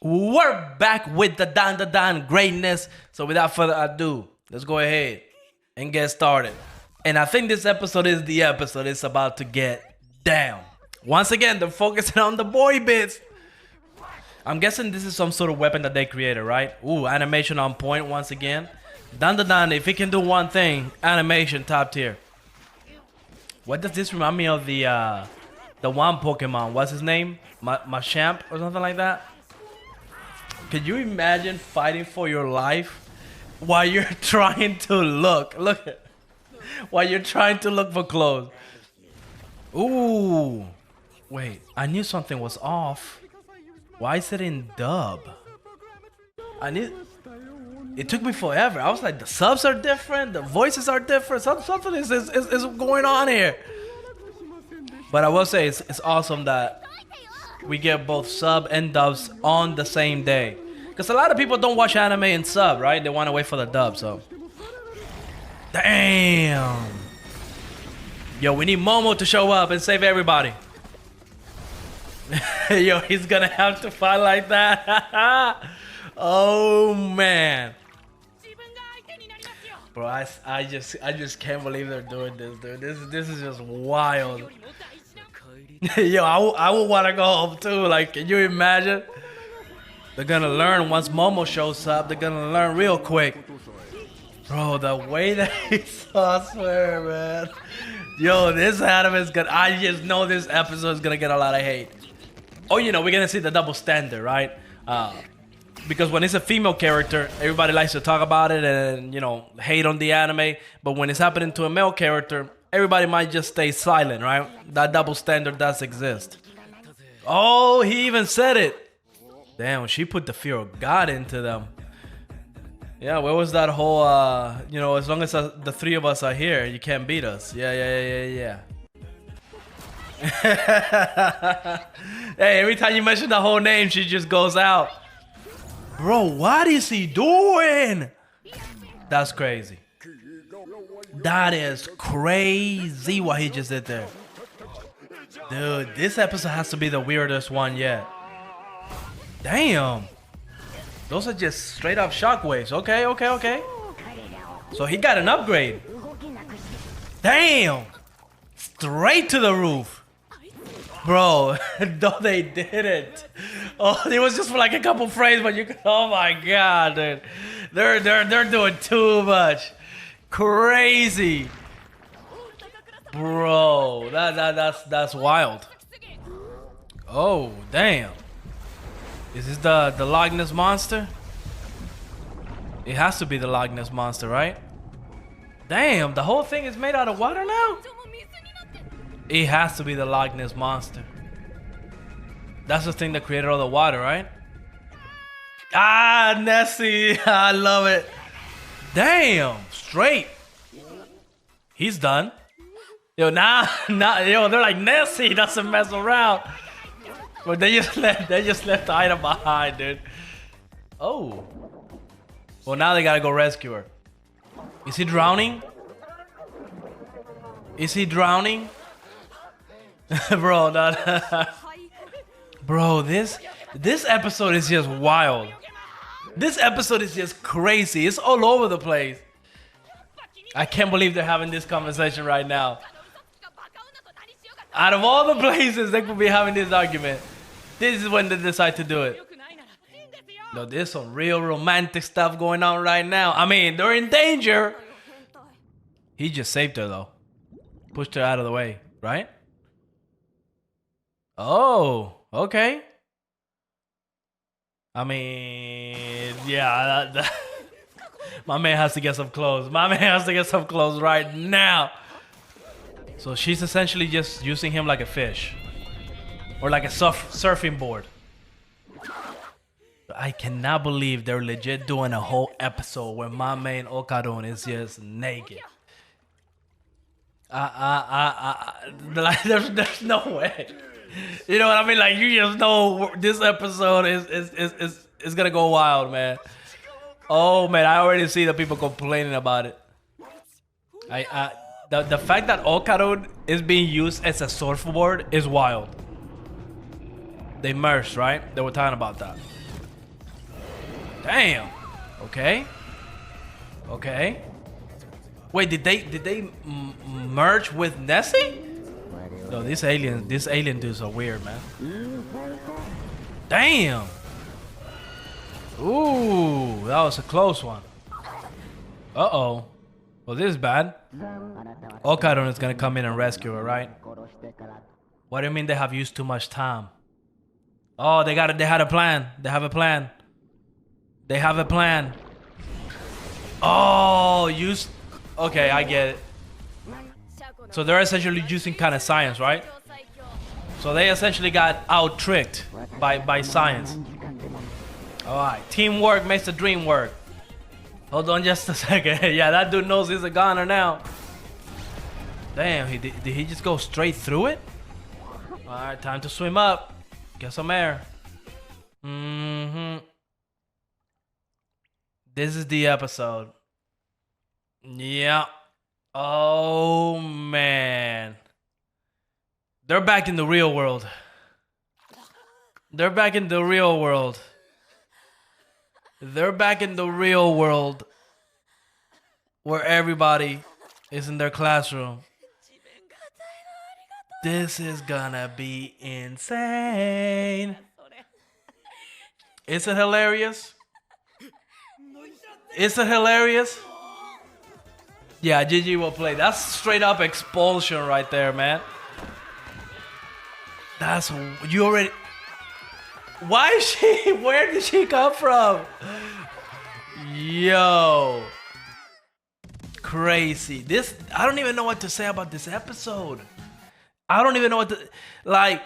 We're back with the DanDaDan greatness. So without further ado, let's go ahead and get started. And I think this episode is the episode it's about to get down. Once again, they're focusing on the boy bits. I'm guessing this is some sort of weapon that they created, right? Ooh, animation on point once again. DanDaDan, if he can do one thing, animation top tier. What does this remind me of the one Pokemon? What's his name? Machamp or something like that? Could you imagine fighting for your life while you're trying to look at, while you're trying to look for clothes? Ooh, wait, I knew something was off. Why is it in dub? It took me forever. I was like, the subs are different, the voices are different. Something is going on here. But I will say it's awesome that we get both sub and dubs on the same day. Because a lot of people don't watch anime and sub, right? They want to wait for the dub, so. Damn. Yo, we need Momo to show up and save everybody. Yo, he's gonna have to fight like that. Oh, man. Bro, I just can't believe they're doing this, dude. This is just wild. Yo, I would want to go home too. Like, can you imagine? They're gonna learn once Momo shows up. They're gonna learn real quick. Bro, the way that he saw, I swear, man. Yo, this anime is gonna. I just know this episode is gonna get a lot of hate. Oh, you know, we're gonna see the double standard, right? Because when it's a female character, everybody likes to talk about it and, you know, hate on the anime. But when it's happening to a male character, everybody might just stay silent, right? That double standard does exist. Oh, he even said it. Damn, she put the fear of God into them. Yeah, where was that whole, you know, as long as the three of us are here, you can't beat us. Yeah. Hey, every time you mention the whole name, she just goes out. Bro, what is he doing? That's crazy. That is crazy what he just did there. Dude, this episode has to be the weirdest one yet. Damn. Those are just straight up shockwaves. Okay. So he got an upgrade. Damn. Straight to the roof. Bro, no, they didn't. Oh, it was just for like a couple frames, but you could. Oh my god, dude. They're doing too much. Crazy. Bro, that's wild. Oh, damn. Is this the Loch Ness monster? It has to be the Loch Ness monster, right? Damn, the whole thing is made out of water now? It has to be the Loch Ness monster. That's the thing that created all the water, right? Ah, Nessie. I love it. Damn, straight. He's done. Yo, yo, they're like, Nessie doesn't mess around. But they just left the item behind, dude. Oh. Well, now they gotta go rescue her. Is he drowning? Is he drowning? Bro, bro, this episode is just wild. This episode is just crazy. It's all over the place. I can't believe they're having this conversation right now. Out of all the places they could be having this argument, this is when they decide to do it. No, there's some real romantic stuff going on right now. I mean, they're in danger. He just saved her though. Pushed her out of the way, right? Oh, okay. I mean, yeah, my man has to get some clothes. My man has to get some clothes right now. So she's essentially just using him like a fish. Or like a surfing board. I cannot believe they're legit doing a whole episode where my main Okarun is just naked. Like, there's no way. You know what I mean? Like, you just know this episode is gonna go wild, man. Oh man, I already see the people complaining about it. The fact that Okarun is being used as a surfboard is wild. They merged, right? They were talking about that. Damn. Okay. Okay. Wait, did they merge with Nessie? No, these alien dudes are weird, man. Damn. Ooh, that was a close one. Uh-oh. Well, this is bad. Okadon is gonna come in and rescue her, right? What do you mean they have used too much time? Oh, they had a plan. They have a plan. They have a plan. Oh, okay, I get it. So they're essentially using kind of science, right? So they essentially got out-tricked by science. Alright, teamwork makes the dream work. Hold on just a second. Yeah, that dude knows he's a goner now. Damn, did he just go straight through it? Alright, time to swim up. Get some air. This is the episode. Yeah. Oh, man. They're back in the real world. They're back in the real world. They're back in the real world where everybody is in their classroom. This is gonna be insane. Is it hilarious? Is it hilarious? Yeah, GG will play. That's straight up expulsion right there, man. That's... You already... Why is she... Where did she come from? Yo. Crazy. This... I don't even know what to say about this episode. I don't even know what to... Like...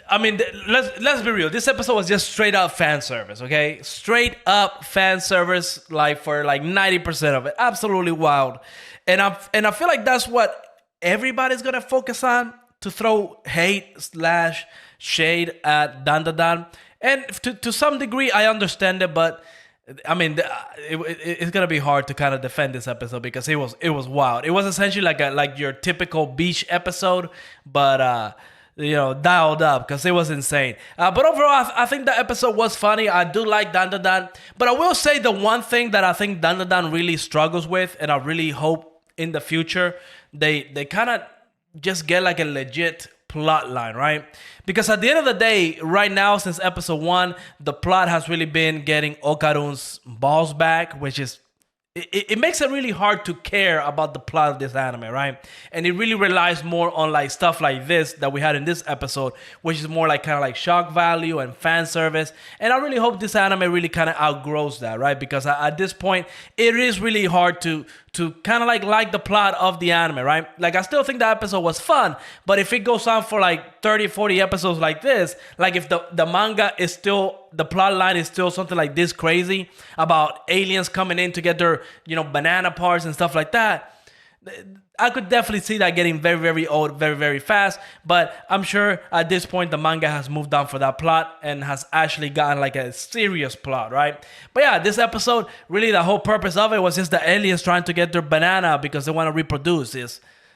I mean, let's be real. This episode was just straight up fan service, okay? Straight up fan service, like for like 90% of it. Absolutely wild. And I feel like that's what everybody's gonna focus on, to throw hate/shade at DanDaDan. And to some degree, I understand it, but I mean, it's gonna be hard to kind of defend this episode because it was wild. It was essentially like your typical beach episode, but you know, dialed up, because it was insane. But overall, I think the episode was funny. I do like DanDaDan, but I will say the one thing that I think DanDaDan really struggles with, and I really hope in the future they kind of just get like a legit plot line, right? Because at the end of the day, right now, since episode 1, the plot has really been getting Okadun's balls back, which is... It makes it really hard to care about the plot of this anime, right? And it really relies more on like stuff like this that we had in this episode, which is more like kind of like shock value and fan service. And I really hope this anime really kind of outgrows that, right? Because at this point, it is really hard to kind of like the plot of the anime, right? Like, I still think that episode was fun, but if it goes on for like 30, 40 episodes like this, like if the manga is still, the plot line is still something like this crazy about aliens coming in to get their, you know, banana parts and stuff like that, I could definitely see that getting very, very old, very, very fast. But I'm sure at this point the manga has moved on for that plot and has actually gotten like a serious plot, right? But yeah, this episode, really the whole purpose of it was just the aliens trying to get their banana because they want to reproduce.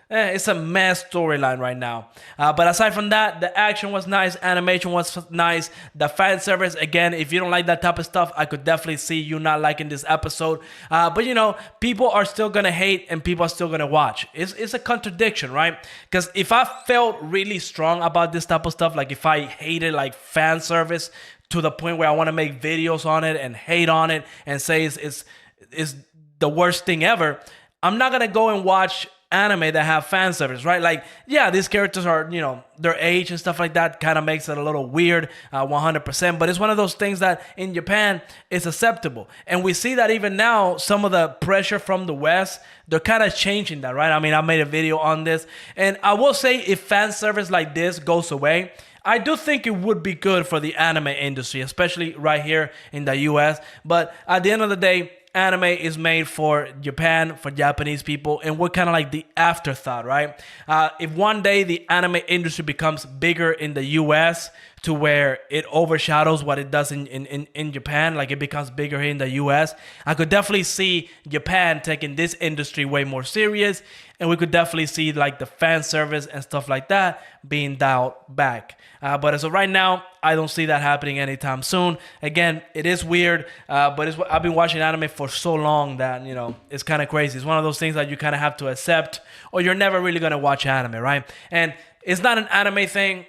It's a mess storyline right now. But aside from that, the action was nice, animation was nice, the fan service, again, if you don't like that type of stuff, I could definitely see you not liking this episode. But you know, people are still gonna hate and people are still gonna watch. It's a contradiction, right? Because if I felt really strong about this type of stuff, like if I hated like fan service to the point where I want to make videos on it and hate on it and say it's the worst thing ever, I'm not gonna go and watch anime that have fan service, right? Like, yeah, these characters are, you know, their age and stuff like that kind of makes it a little weird, 100%, but it's one of those things that in Japan is acceptable. And we see that even now, some of the pressure from the West, they're kind of changing that, right? I mean, I made a video on this, and I will say if fan service like this goes away, I do think it would be good for the anime industry, especially right here in the US. But at the end of the day, anime is made for Japan, for Japanese people, and we're kind of like the afterthought, right? If one day the anime industry becomes bigger in the US to where it overshadows what it does in Japan, like it becomes bigger here in the US, I could definitely see Japan taking this industry way more serious, and we could definitely see like the fan service and stuff like that being dialed back. But as of right now, I don't see that happening anytime soon. Again, it is weird, but I've been watching anime for so long that, it's kind of crazy. It's one of those things that you kind of have to accept, or you're never really going to watch anime, right? And it's not an anime thing.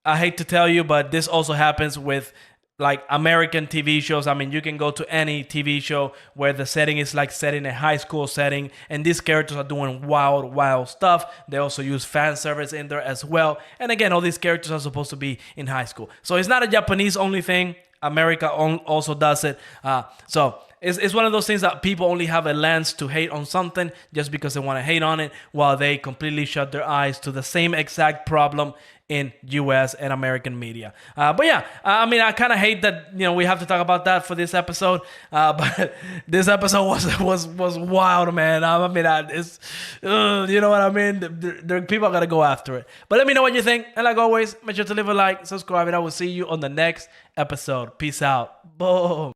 I hate to tell you, but this also happens with like American TV shows. I mean, you can go to any TV show where the setting is like set in a high school setting, and these characters are doing wild stuff. They also use fan service in there as well. And again, all these characters are supposed to be in high school. So it's not a Japanese only thing. America also does it. So it's one of those things that people only have a lens to hate on something just because they want to hate on it, while they completely shut their eyes to the same exact problem in U.S. and American media. But yeah, I mean, I kind of hate that, we have to talk about that for this episode. But this episode was wild, man. I mean, it's, you know what I mean? People are going to go after it. But let me know what you think. And like always, make sure to leave a like, subscribe, and I will see you on the next episode. Peace out. Boom.